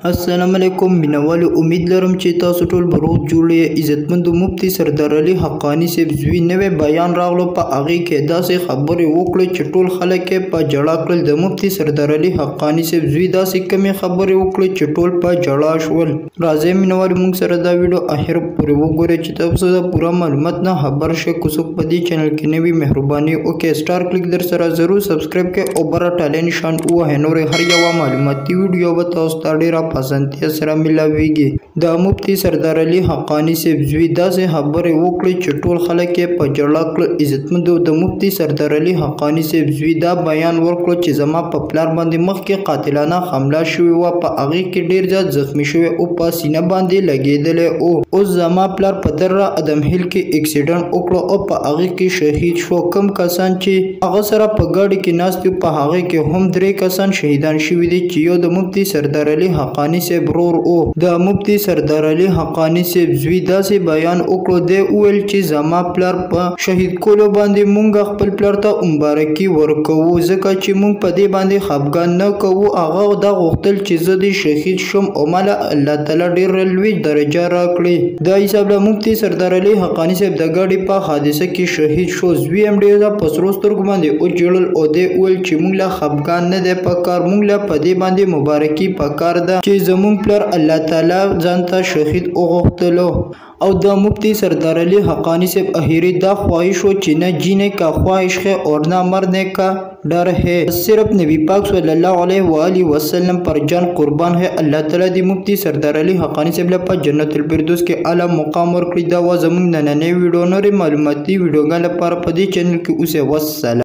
अस्सलामुअलैकुम मिनवालो उम्मीद लरम چې تاسو ټول بروغ جوړی عزتمند مفتی سردار علي حقانی سے زوی نوې بیان راغلو په هغه کې داسې خبرې وکړي چې ټول خلک په جړا کړل د مفتی سردار علي حقانی سے زوی داسې کمی خبرې وکړي چې ټول په جړا شول راځي مینوالو موږ سره دا ویډیو اخر پورې وګورئ چې تاسو دا پوره معلومات نه خبر شئ کو څوک په دې چینل کې نوی مهرباني وکړئ سٹار کلیک در سره ضرور سبسکرایب کړئ او بر ټاله نشان ووهئ نور هر یو معلوماتي ویډیو به تاسو ته ډیره پسندتیا سره ملاویږي د مفتی سردار علي حقانی صاحب زوی داسې خبرې وکړې چې ټول خلک یې په جړا کړل عزتمند د مفتی سردار علي حقانی صاحب زوی دا بیان ورکړ چې زما په پلار باندې مخکې قاتلانه حمله شوې وه په هغې کې ډېر زیات زخمی شوی او په سینه باندې لګېدلی او اوس زما پلار په دره ادم هیل کې اکسیډنټ وکړو او په هغې کې شهید شو کوم کسان چې هغه سره په ګاډي کې ناست وو په هغې کې هم 3 کسان شهیدان شوي دي چې یو د مفتی سردار علي حقانی صاحب ورور او د مفتی سردار علي حقانی صاحب زوی داسې بیان وکړو دی وویل چې زما پلار په شهید کولو باندې مونږ خپل پلار ته مبارکي ورکوو ځکه چې مونږ په دې باندې خفګان نه کوو هغه دا غوښتل چې زه د شهید شم او ماله الله تعالی ډېر لوی درجه راکړي دا حساب له مفتی سردار علي حقانی صاحب د ګاډي په حادثه کې شهید شو زوی هم ډېر په سرو سترګو باندې وچړل او دی وویل چې مونږ له خفګان نه دی پکار مونږ له په دې باندې مبارکي پکار ده چې زمون پلار الله تعالی ځانته شهید وغوښتلو او د مفتی سردار علي حقانی سے اخیری دا خواہش ہو چې نہ جینے کا خواہش ہے اور نہ مرنے کا ڈر ہے صرف نبی پاک صلی اللہ علیہ وآلہ وسلم پر جان قربان ہے اللہ تعالی دی مفتی سردار علي حقانی سے په جنت الفردوس کې اعلی مقام ورکړي دا و زمونږ نننې ویډیو نورې معلوماتي ویډیوګانو لپاره په دې چینل کې اوسئ والسلام